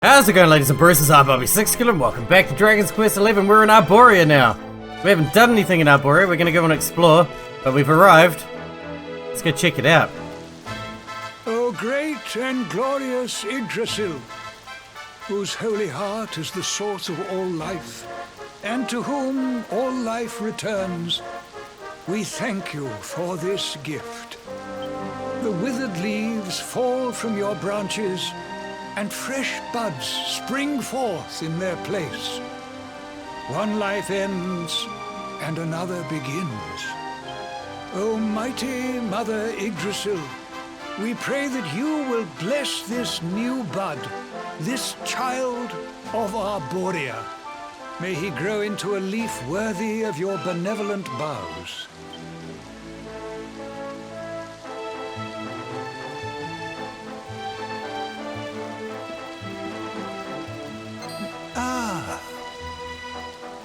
How's it going, ladies and bruises? I'm Bobby Sixkilla and welcome back to Dragon's Quest XI. We're in Arboria now. We haven't done anything in Arboria. We're going to go and explore, but we've arrived. Let's go check it out. O great and glorious Yggdrasil, whose holy heart is the source of all life, and to whom all life returns, we thank you for this gift. The withered leaves fall from your branches, and fresh buds spring forth in their place. One life ends, and another begins. O mighty Mother Yggdrasil, we pray that you will bless this new bud, this child of Arboria. May he grow into a leaf worthy of your benevolent boughs.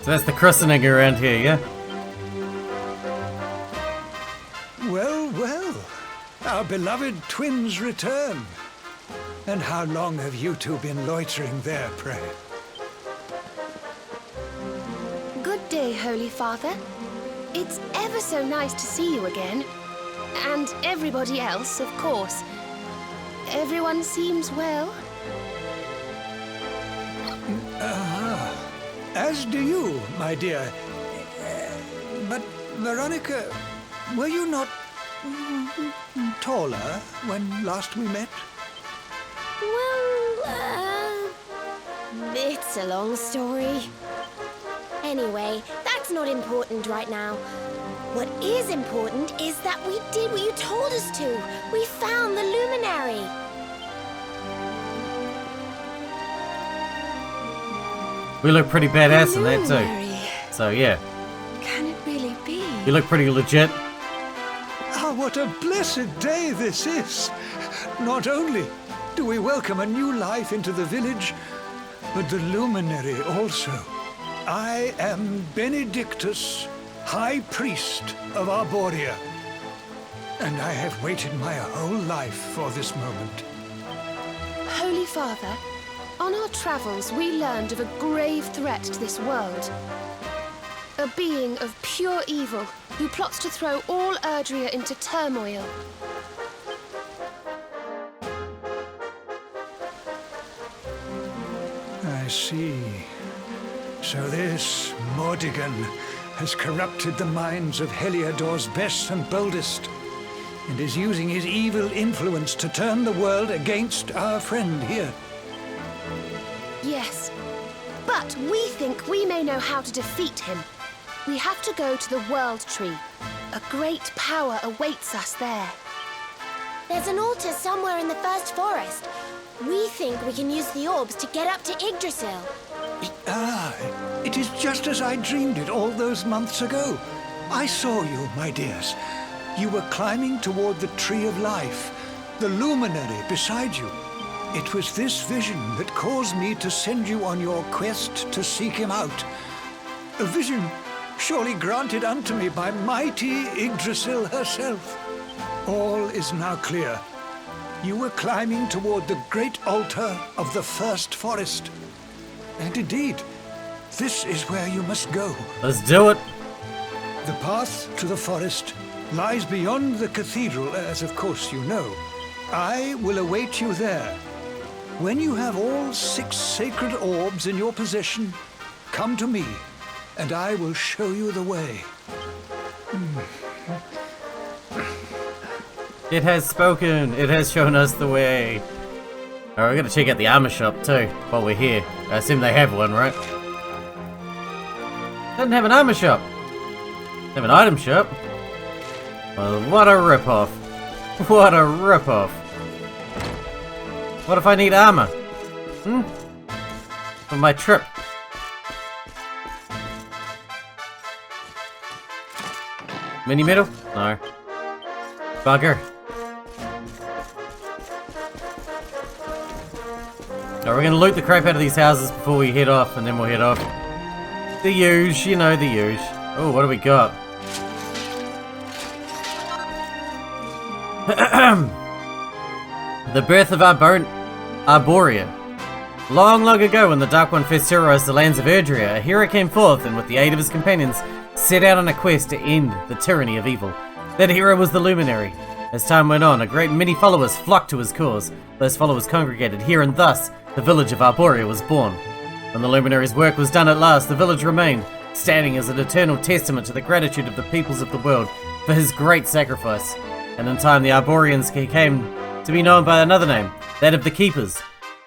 So that's the christening around here, yeah? Well, well, our beloved twins return. And how long have you two been loitering there, pray? Good day, Holy Father. It's ever so nice to see you again. And everybody else, of course. Everyone seems well. As do you, my dear. But, Veronica, were you not taller when last we met? Well, it's a long story. Anyway, that's not important right now. What is important is that we did what you told us to. We found the luminary. We look pretty badass in that too. So yeah. Can it really be? You look pretty legit. Ah, what a blessed day this is! Not only do we welcome a new life into the village, but the luminary also. I am Benedictus, High Priest of Arboria, and I have waited my whole life for this moment. Holy Father, on our travels we learned of a grave threat to this world. A being of pure evil who plots to throw all Erdrea into turmoil. I see. So this Mordigan has corrupted the minds of Heliodor's best and boldest, and is using his evil influence to turn the world against our friend here. Yes, but we think we may know how to defeat him. We have to go to the World Tree. A great power awaits us there. There's an altar somewhere in the first forest. We think we can use the orbs to get up to Yggdrasil. It is just as I dreamed it all those months ago. I saw you, my dears. You were climbing toward the Tree of Life, the luminary beside you. It was this vision that caused me to send you on your quest to seek him out. A vision surely granted unto me by mighty Yggdrasil herself. All is now clear. You were climbing toward the great altar of the first forest. And indeed, this is where you must go. Let's do it. The path to the forest lies beyond the cathedral, as of course you know. I will await you there. When you have all 6 sacred orbs in your possession, come to me, and I will show you the way. It has spoken. It has shown us the way. Alright, we're gonna check out the armor shop too while we're here. I assume they have one, right? Doesn't have an armor shop. They have an item shop. Well, what a ripoff. What a ripoff. What if I need armor? For my trip. Mini metal? No. Bugger. Alright, we're gonna loot the crap out of these houses before we head off, and then we'll head off. The huge, you know, the huge. Oh, what do we got? The birth of Arboria. Long, long ago, when the Dark One first terrorized the lands of Arboria, a hero came forth and with the aid of his companions, set out on a quest to end the tyranny of evil. That hero was the Luminary. As time went on, a great many followers flocked to his cause. Those followers congregated here, and thus, the village of Arboria was born. When the Luminary's work was done at last, the village remained, standing as an eternal testament to the gratitude of the peoples of the world for his great sacrifice. And in time, the Arborians came to be known by another name, that of the Keepers.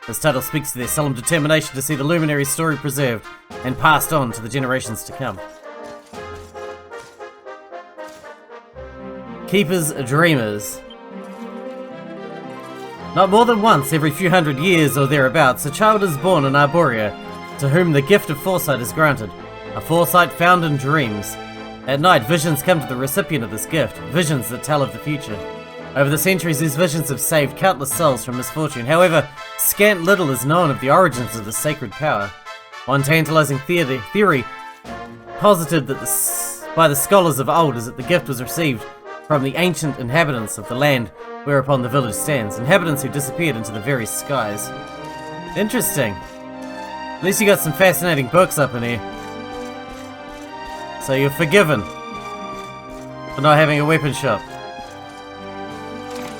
This title speaks to their solemn determination to see the Luminary's story preserved and passed on to the generations to come. Keepers are dreamers. Not more than once every few hundred years or thereabouts, a child is born in Arboria, to whom the gift of foresight is granted. A foresight found in dreams. At night, visions come to the recipient of this gift, visions that tell of the future. Over the centuries, these visions have saved countless souls from misfortune. However, scant little is known of the origins of this sacred power. One tantalizing theory posited that by the scholars of old is that the gift was received from the ancient inhabitants of the land whereupon the village stands, inhabitants who disappeared into the very skies. Interesting. At least you got some fascinating books up in here. So you're forgiven for not having a weapon shop.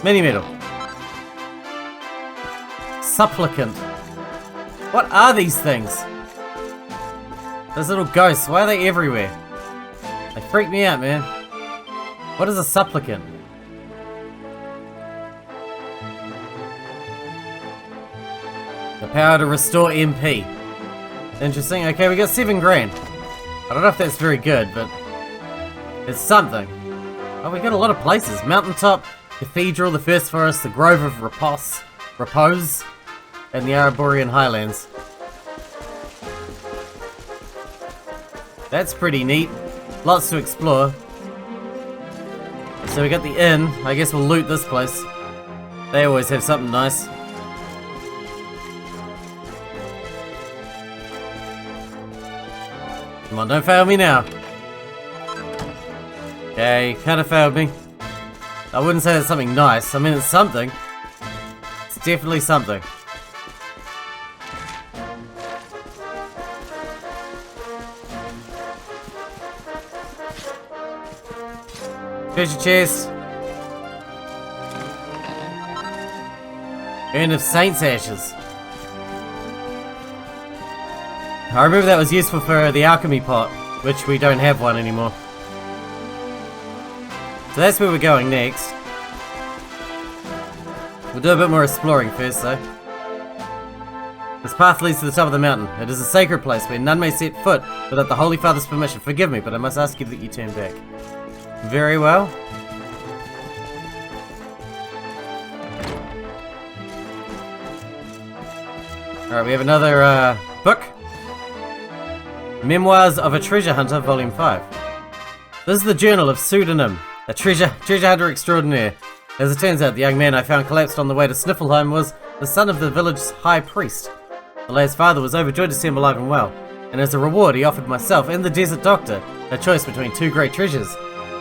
Mini medal. Supplicant. What are these things? Those little ghosts, why are they everywhere? They freak me out, man. What is a supplicant? The power to restore MP. Interesting. Okay, we got 7 grand. I don't know if that's very good, but it's something. Oh, we got a lot of places. Mountaintop, Cathedral, the First Forest, the Grove of Repose, and the Arborian Highlands. That's pretty neat. Lots to explore. So we got the inn. I guess we'll loot this place. They always have something nice. Come on, don't fail me now. Okay, kind of failed me. I wouldn't say it's something nice. I mean, it's something. It's definitely something. Treasure chest. Urn of Saints' Ashes. I remember that was useful for the alchemy pot, which we don't have one anymore. So that's where we're going next. We'll do a bit more exploring first though. This path leads to the top of the mountain. It is a sacred place where none may set foot without the Holy Father's permission. Forgive me, but I must ask you that you turn back. Very well. Alright, we have another book. Memoirs of a Treasure Hunter, Volume 5. This is the journal of Pseudonym, a treasure hunter extraordinaire. As it turns out, the young man I found collapsed on the way to Sniffelheim was the son of the village's high priest. The lad's father was overjoyed to see him alive and well, and as a reward he offered myself and the desert doctor a choice between 2 great treasures.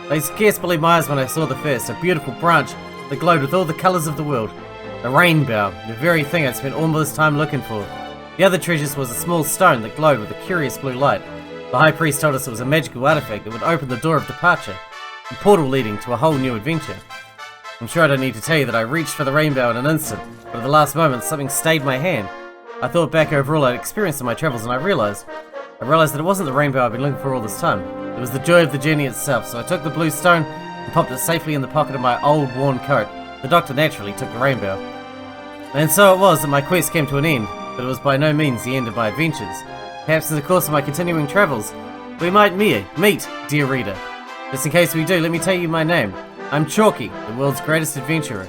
I scarce believed my eyes when I saw the first, a beautiful branch that glowed with all the colours of the world. The rainbow, the very thing I'd spent all this time looking for. The other treasures was a small stone that glowed with a curious blue light. The high priest told us it was a magical artifact that would open the door of departure, a portal leading to a whole new adventure. I'm sure I don't need to tell you that I reached for the rainbow in an instant, but at the last moment something stayed my hand. I thought back over all I'd experienced in my travels and I realised that it wasn't the rainbow I'd been looking for all this time. It was the joy of the journey itself, so I took the blue stone and popped it safely in the pocket of my old worn coat. The doctor naturally took the rainbow. And so it was that my quest came to an end, but it was by no means the end of my adventures. Perhaps in the course of my continuing travels, we might meet, dear reader. Just in case we do, let me tell you my name. I'm Chalky, the world's greatest adventurer.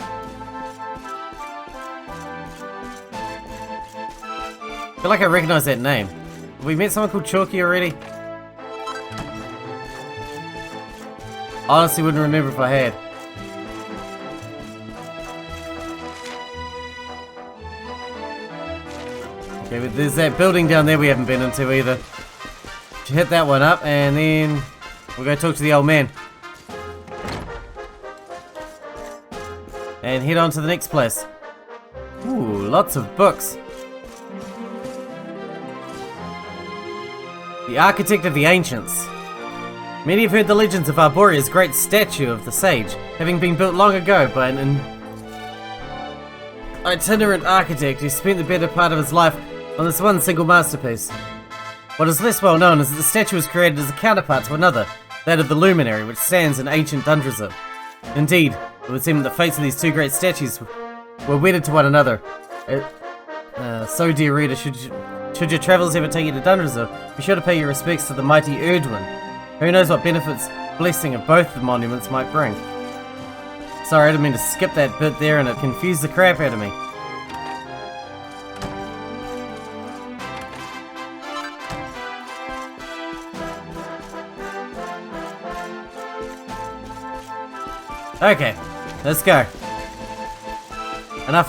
I feel like I recognize that name. Have we met someone called Chalky already? Honestly, wouldn't remember if I had. Okay, but there's that building down there we haven't been into either. Hit that one up, and then we'll go talk to the old man. And head on to the next place. Ooh, lots of books. The architect of the ancients. Many have heard the legends of Arboria's great statue of the sage, having been built long ago by an itinerant architect who spent the better part of his life on this one single masterpiece. What is less well known is that the statue was created as a counterpart to another, that of the luminary, which stands in ancient Dundrazir. Indeed, it would seem that the fates of these two great statues were wedded to one another. So, dear reader, should your travels ever take you to Dundrazir, be sure to pay your respects to the mighty Erdwin. Who knows what benefits blessing of both the monuments might bring. Sorry, I didn't mean to skip that bit there and it confused the crap out of me. Okay, let's go. Enough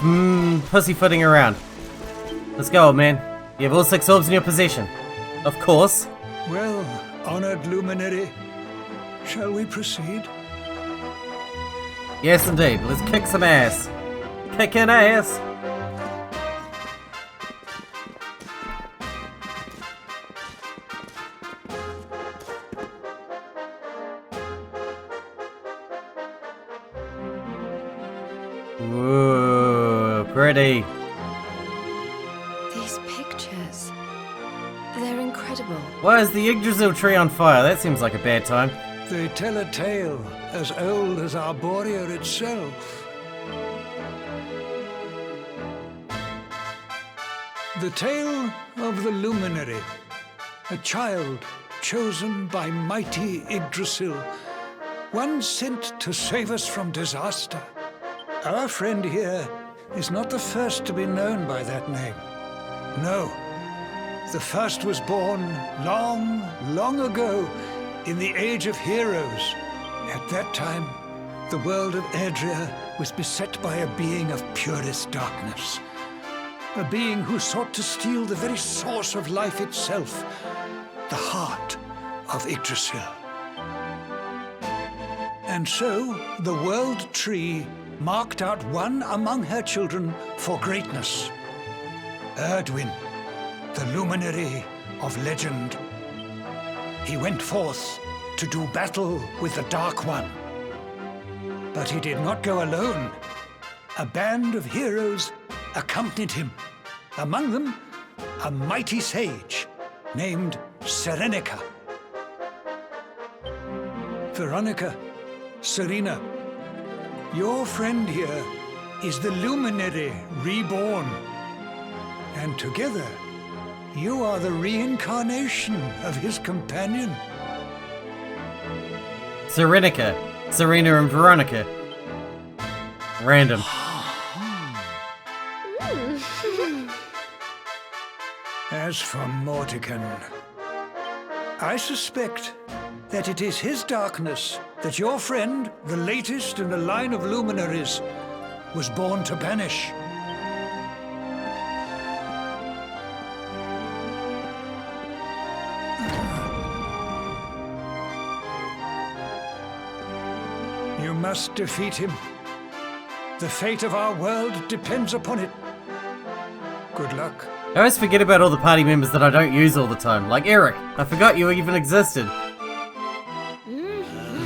pussyfooting around. Let's go, old man. You have all 6 orbs in your possession. Of course. Well, honored luminary, shall we proceed? Yes, indeed. Let's kick some ass. Kickin' ass. Ooh, pretty. These pictures, they're incredible. Why is the Yggdrasil tree on fire? That seems like a bad time. They tell a tale as old as Arboria itself. The tale of the luminary, a child chosen by mighty Yggdrasil, one sent to save us from disaster. Our friend here is not the first to be known by that name. No, the first was born long, long ago in the Age of Heroes. At that time, the world of Erdrea was beset by a being of purest darkness. A being who sought to steal the very source of life itself, the heart of Yggdrasil. And so, the World Tree marked out one among her children for greatness. Erdwin, the luminary of legend. He went forth to do battle with the Dark One. But he did not go alone. A band of heroes accompanied him. Among them, a mighty sage named Serenica. Veronica, Serena, your friend here is the luminary reborn. And together, you are the reincarnation of his companion. Serenica, Serena and Veronica. Random. As for Mortigan, I suspect that it is his darkness that your friend, the latest in a line of luminaries, was born to banish. You must defeat him. The fate of our world depends upon it. Good luck. I always forget about all the party members that I don't use all the time. Like Eric. I forgot you even existed.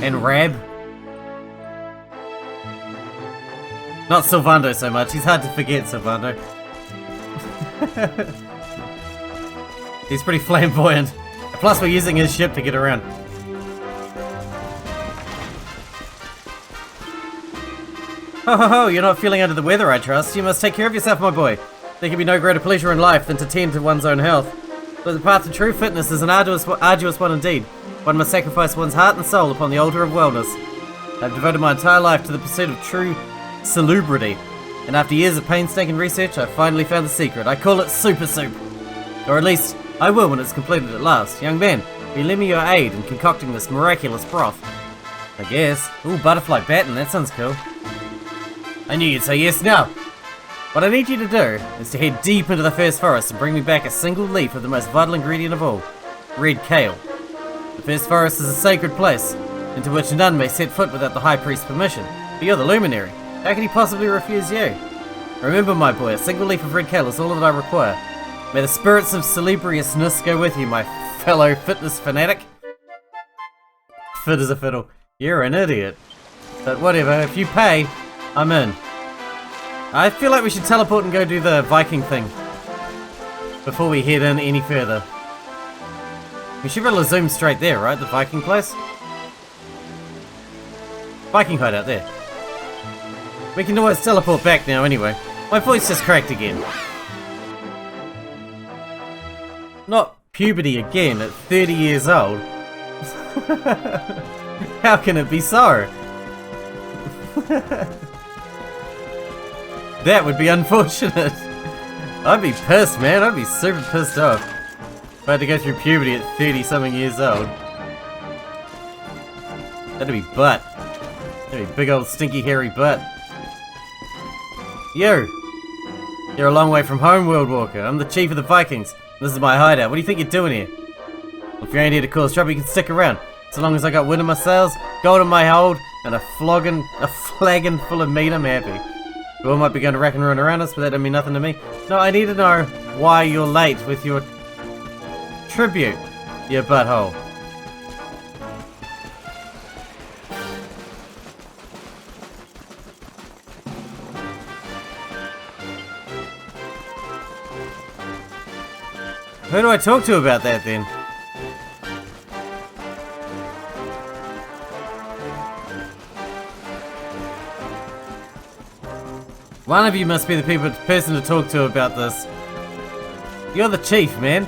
And Rab. Not Sylvando so much. He's hard to forget, Sylvando. He's pretty flamboyant. Plus we're using his ship to get around. Ho ho ho, you're not feeling under the weather, I trust. You must take care of yourself, my boy. There can be no greater pleasure in life than to tend to one's own health. But the path to true fitness is an arduous one indeed. One must sacrifice one's heart and soul upon the altar of wellness. I've devoted my entire life to the pursuit of true salubrity, and after years of painstaking research, I've finally found the secret. I call it Super Soup. Or at least, I will when it's completed at last. Young man, will you lend me your aid in concocting this miraculous broth? I guess. Ooh, butterfly batten, that sounds cool. I knew you'd say yes now. What I need you to do is to head deep into the first forest and bring me back a single leaf of the most vital ingredient of all, red kale. The first forest is a sacred place, into which none may set foot without the High Priest's permission. But you're the luminary. How can he possibly refuse you? Remember, my boy, a single leaf of red kale is all that I require. May the spirits of salubriousness go with you, my fellow fitness fanatic. Fit as a fiddle. You're an idiot. But whatever, if you pay, I'm in. I feel like we should teleport and go do the Viking thing before we head in any further. We should be able to zoom straight there, right? The Viking place? Viking hideout there. We can always teleport back now anyway. My voice just cracked again. Not puberty again at 30 years old. How can it be so? That would be unfortunate. I'd be pissed, man. I'd be super pissed off if I had to go through puberty at 30 something years old. That'd be butt. That'd be big old stinky hairy butt. You! You're a long way from home, World Walker. I'm the chief of the Vikings. This is my hideout. What do you think you're doing here? Well, if you ain't here to cause trouble, you can stick around. So long as I got wind in my sails, gold in my hold, and a flagon full of meat, I'm happy. You all might be going to rack and run around us, but that don't mean nothing to me. No, I need to know why you're late with your tribute, you butthole. Who do I talk to about that then? One of you must be the person to talk to about this. You're the chief, man.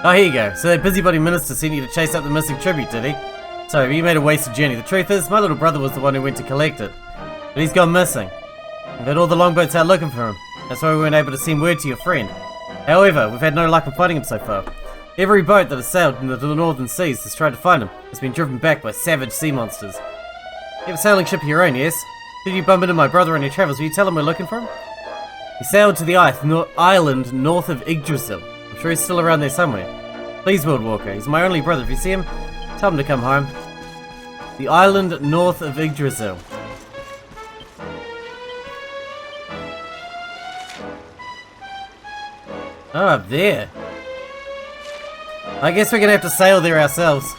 Oh, here you go. So that busybody minister sent you to chase up the missing tribute, did he? Sorry, but you made a wasted journey. The truth is, my little brother was the one who went to collect it. But he's gone missing. We've had all the longboats out looking for him. That's why we weren't able to send word to your friend. However, we've had no luck in finding him so far. Every boat that has sailed into the northern seas has tried to find him has been driven back by savage sea monsters. You have a sailing ship of your own, yes? Did you bump into my brother on your travels? Will you tell him we're looking for him? He sailed to the island north of Yggdrasil. I'm sure he's still around there somewhere. Please, World Walker. He's my only brother. If you see him, tell him to come home. The island north of Yggdrasil. Oh, up there. I guess we're gonna have to sail there ourselves.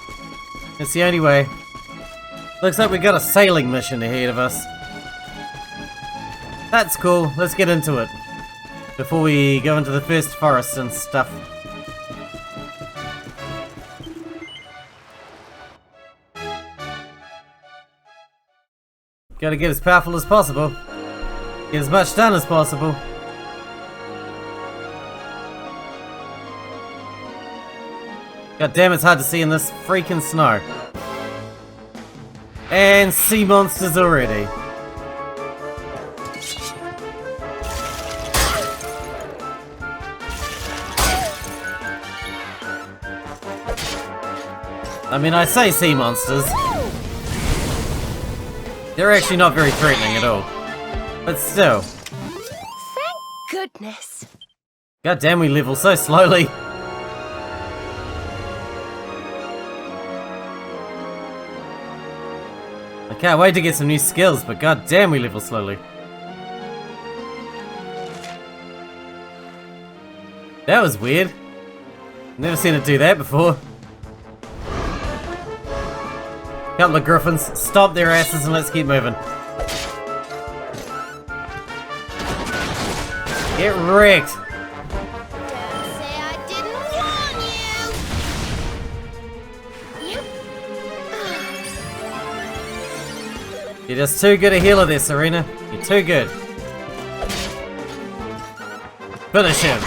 It's the only way. Looks like we got a sailing mission ahead of us. That's cool. Let's get into it. Before we go into the first forest and stuff. Gotta get as powerful as possible. Get as much done as possible. God damn, it's hard to see in this freaking snow. And sea monsters already. I mean, I say sea monsters. They're actually not very threatening at all. But still. Thank goodness. God damn, we level so slowly. I can't wait to get some new skills, but god damn, we level slowly. That was weird. Never seen it do that before. Couple of griffins, stop their asses and let's keep moving. Get wrecked! Don't say I didn't warn you! You're just too good a healer there, Serena. You're too good. Finish him!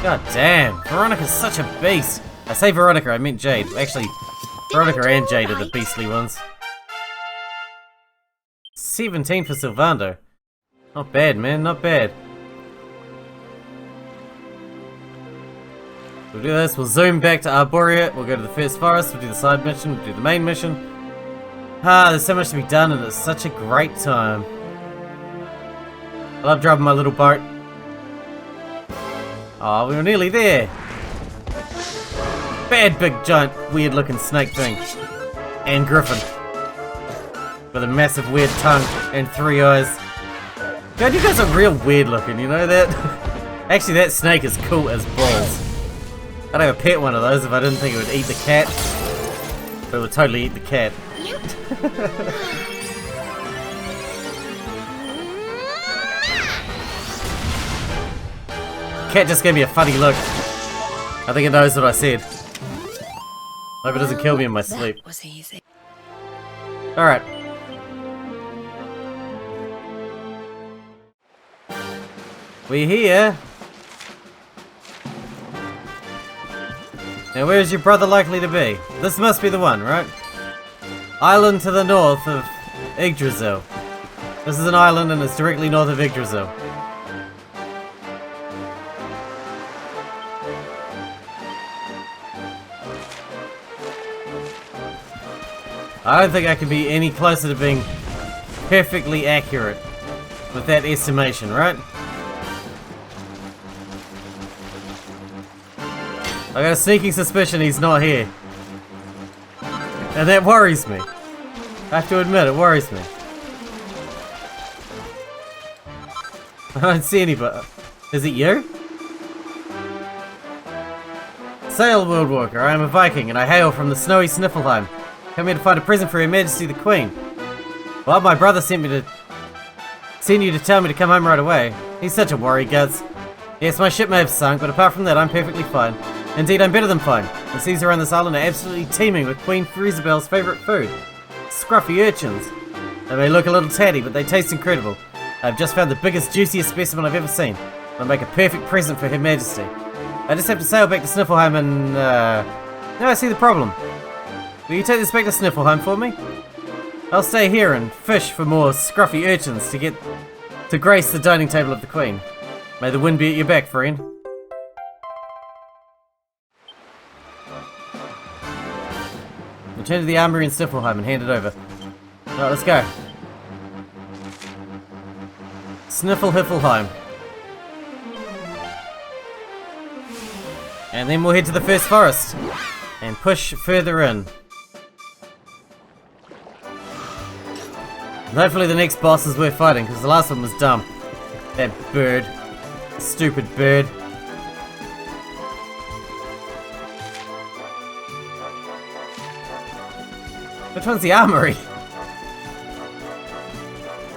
God damn, Veronica's such a beast. I say Veronica, I meant Jade. Actually, Veronica and Jade are the beastly ones. 17 for Sylvando. Not bad, man, not bad. We'll do this, we'll zoom back to Arboria, we'll go to the first forest, we'll do the side mission, we'll do the main mission. Ah, there's so much to be done and it's such a great time. I love driving my little boat. Oh, we were nearly there. Bad, big, giant, weird looking snake thing. And griffin. With a massive weird tongue and 3 eyes. God, you guys are real weird looking, you know that? Actually, that snake is cool as balls. I'd have a pet one of those if I didn't think it would eat the cat. But it would totally eat the cat. Cat just gave me a funny look. I think it knows what I said. Hope it doesn't kill me in my sleep. That was easy. Alright. We're here. Now where is your brother likely to be? This must be the one, right? Island to the north of Yggdrasil. This is an island and it's directly north of Yggdrasil. I don't think I can be any closer to being perfectly accurate with that estimation, right? I got a sneaking suspicion he's not here. And that worries me. I have to admit, it worries me. I don't see anybody. Is it you? Sail, World Walker. I am a Viking, and I hail from the snowy Sniffelheim. Come here to find a present for Her Majesty the Queen. Well, my brother sent you to tell me to come home right away. He's such a worry, Guts. Yes, my ship may have sunk, but apart from that, I'm perfectly fine. Indeed, I'm better than fine. The seas around this island are absolutely teeming with Queen Isabel's favourite food. Scruffy urchins. They may look a little tatty, but they taste incredible. I've just found the biggest, juiciest specimen I've ever seen. I'll make a perfect present for Her Majesty. I just have to sail back to Sniffelheim and, now I see the problem. Will you take this back to Sniffelheim for me? I'll stay here and fish for more scruffy urchins to get to grace the dining table of the Queen. May the wind be at your back, friend. Return to the armory in Sniffelheim and hand it over. Alright, let's go. Sniffelheim. And then we'll head to the first forest and push further in. And hopefully the next boss is worth fighting, because the last one was dumb. That bird. Stupid bird. Which one's the armory?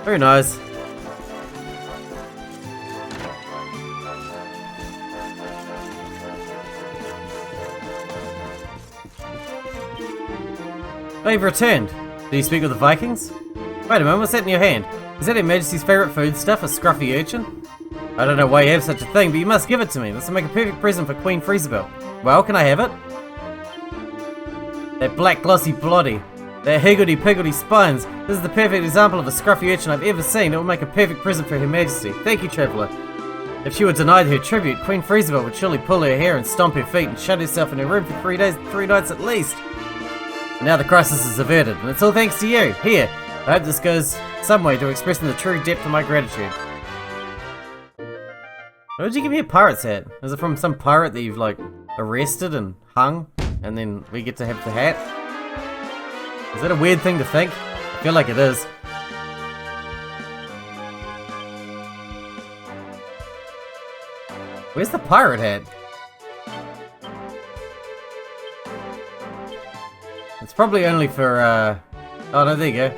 Who knows? Oh, you've returned. Do you speak with the Vikings? Wait a moment, what's that in your hand? Is that Her Majesty's favourite food stuff, a scruffy urchin? I don't know why you have such a thing, but you must give it to me. This will make a perfect present for Queen Isabel. Well, can I have it? That black glossy bloody. That higgledy-piggledy spines. This is the perfect example of a scruffy urchin I've ever seen. It will make a perfect present for Her Majesty. Thank you, traveller. If she were denied her tribute, Queen Isabel would surely pull her hair and stomp her feet and shut herself in her room for 3 days, 3 nights at least. Now the crisis is averted, and it's all thanks to you. Here, I hope this goes some way to expressing the true depth of my gratitude. Why did you give me a pirate's hat? Is it from some pirate that you've, like, arrested and hung, and then we get to have the hat? Is that a weird thing to think? I feel like it is. Where's the pirate hat? It's probably only for, oh no, there you go.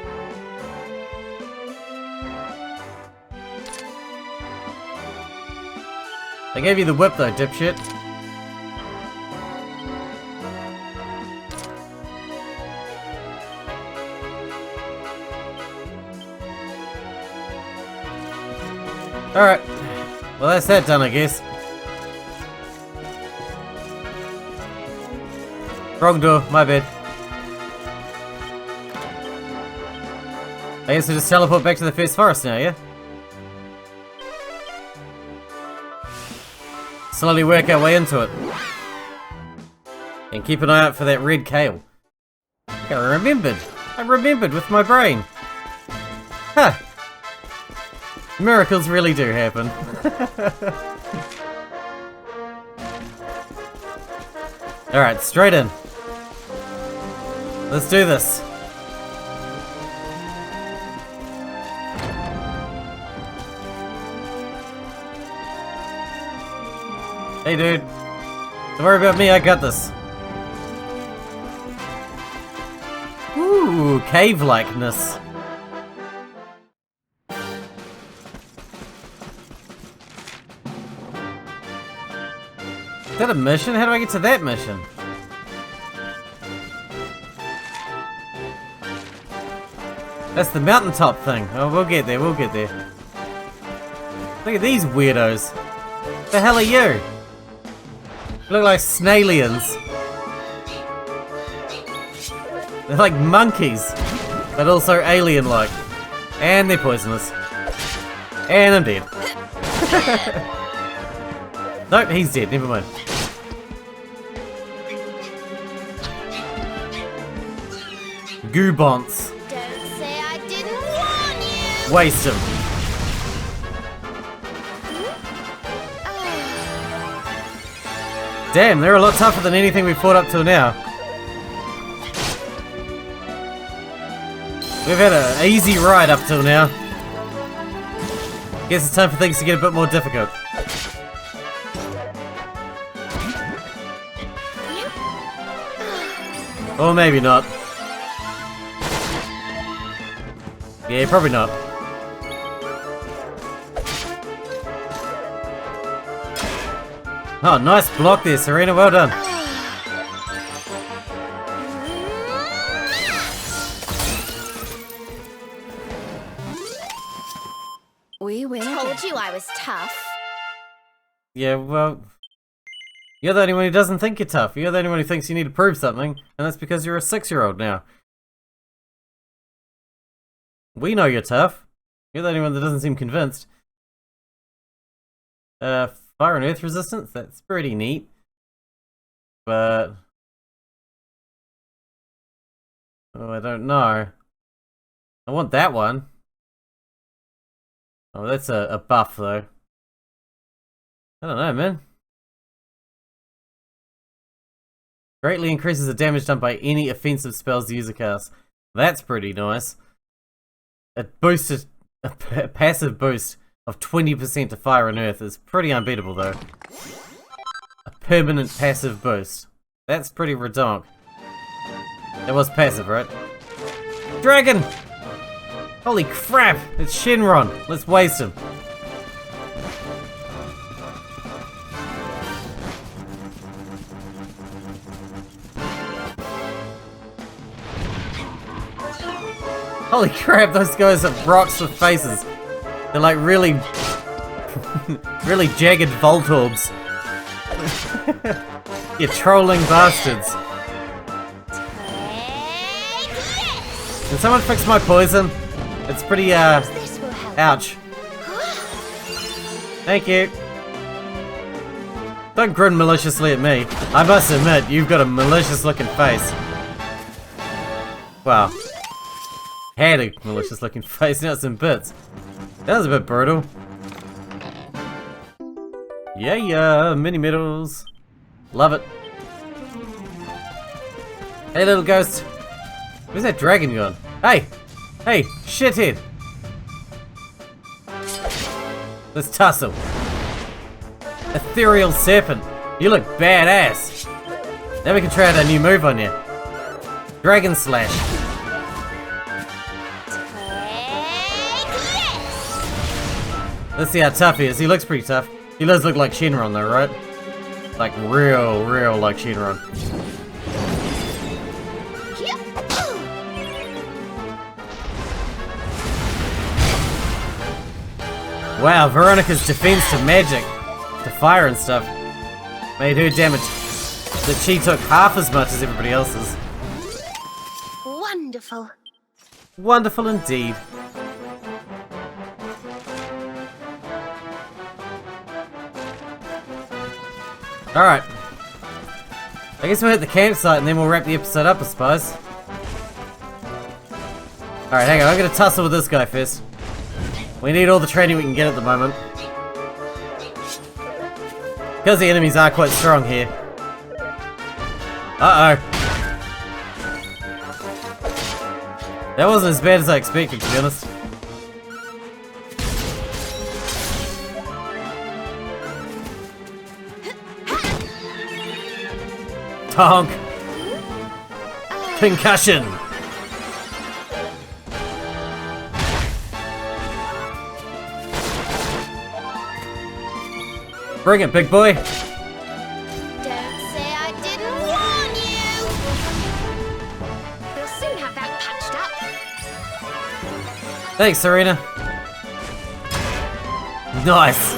I gave you the whip though, dipshit. Alright. Well, that's that done, I guess. Wrong door, my bad. I guess we just teleport back to the first forest now, yeah? Slowly work our way into it. And keep an eye out for that red kale. I remembered. I remembered with my brain. Huh. Miracles really do happen. Alright, straight in. Let's do this. Hey, dude. Don't worry about me, I got this. Ooh, cave-likeness. Is that a mission? How do I get to that mission? That's the mountaintop thing. Oh, we'll get there, we'll get there. Look at these weirdos. The hell are you? Look like snalians. They're like monkeys, but also alien-like. And they're poisonous. And I'm dead. Nope, he's dead, never mind. Goobonts. Don't say I didn't warn you! Waste him. Damn, they're a lot tougher than anything we've fought up till now. We've had an easy ride up till now. Guess it's time for things to get a bit more difficult. Or maybe not. Yeah, probably not. Oh, nice block there, Serena. Well done. We win. Told you I was tough. Yeah, well... You're the only one who doesn't think you're tough. You're the only one who thinks you need to prove something, and that's because you're a 6-year-old now. We know you're tough. You're the only one that doesn't seem convinced. Fire and earth resistance? That's pretty neat. But... oh, I don't know. I want that one. Oh, that's a buff, though. I don't know, man. Greatly increases the damage done by any offensive spells the user casts. That's pretty nice. It boosted a passive boost of 20% to fire and earth is pretty unbeatable, though. A permanent passive boost. That's pretty redonk. That was passive, right? Dragon! Holy crap! It's Shenron. Let's waste him. Holy crap, those guys are rocks with faces. They're like really, really jagged Voltorbs. You trolling bastards. Can someone fix my poison? It's pretty, ouch. Thank you. Don't grin maliciously at me. I must admit, you've got a malicious looking face. Wow. Had a malicious looking face, now it's in bits. That was a bit brutal. Yeah, mini medals. Love it. Hey, little ghost. Where's that dragon gone? Hey! Hey, shithead! Let's tussle. Ethereal serpent. You look badass. Now we can try out a new move on you. Dragon slash. Let's see how tough he is. He looks pretty tough. He does look like Shenron though, right? Like real like Shenron. Wow, Veronica's defense to magic, to fire and stuff, made her damage that she took half as much as everybody else's. Wonderful. Wonderful indeed. Alright. I guess we'll hit the campsite and then we'll wrap the episode up, I suppose. Alright, hang on, I'm gonna tussle with this guy first. We need all the training we can get at the moment. Because the enemies are quite strong here. Uh-oh. That wasn't as bad as I expected, to be honest. Honk! Concussion! Bring it, big boy! Don't say I didn't warn you! We'll soon have that patched up. Thanks, Serena. Nice!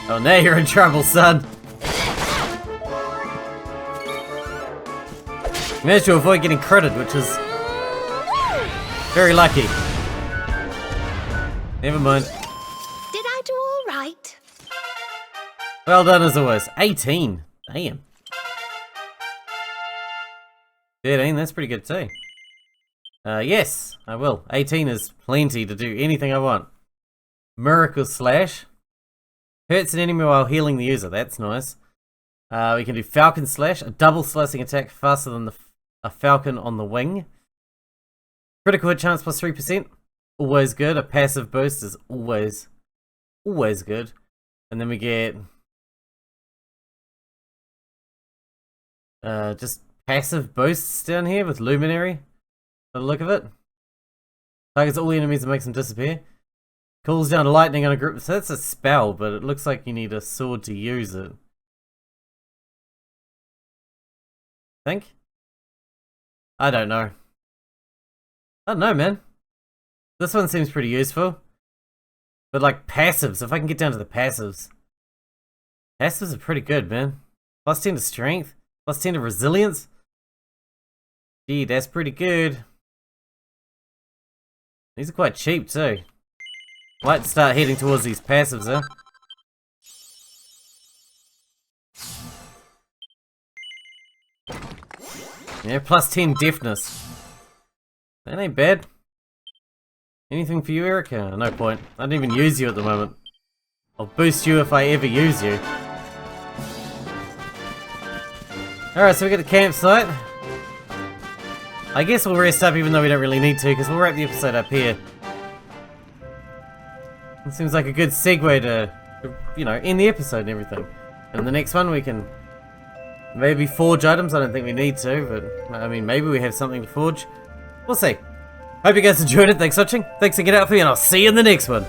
Oh, now you're in trouble, son. You managed to avoid getting critted, which is very lucky. Never mind. Did I do all right? Well done as always. 18. Damn. 13, that's pretty good too. Yes, I will. 18 is plenty to do anything I want. Miracle Slash. Hurts an enemy while healing the user. That's nice. We can do Falcon Slash, a double slicing attack faster than a falcon on the wing. Critical hit chance plus 3%. Always good. A passive boost is always good. And then we get just passive boosts down here with luminary. By the look of it. Targets all enemies and makes them disappear. Cools down lightning on a group. So that's a spell, but it looks like you need a sword to use it. Think? I don't know. I don't know, man. This one seems pretty useful. But like passives, if I can get down to the passives. Passives are pretty good, man. Plus 10 to strength. Plus 10 to resilience. Gee, that's pretty good. These are quite cheap too. I'd like to start heading towards these passives, huh? Yeah, plus 10 deafness. That ain't bad. Anything for you, Erica? No point. I don't even use you at the moment. I'll boost you if I ever use you. Alright, so we got a campsite. I guess we'll rest up even though we don't really need to, because we'll wrap the episode up here. It seems like a good segue to, you know, end the episode and everything. And the next one we can maybe forge items. I don't think we need to, but I mean, maybe we have something to forge. We'll see. Hope you guys enjoyed it. Thanks for watching. Thanks for getting out for me, and I'll see you in the next one.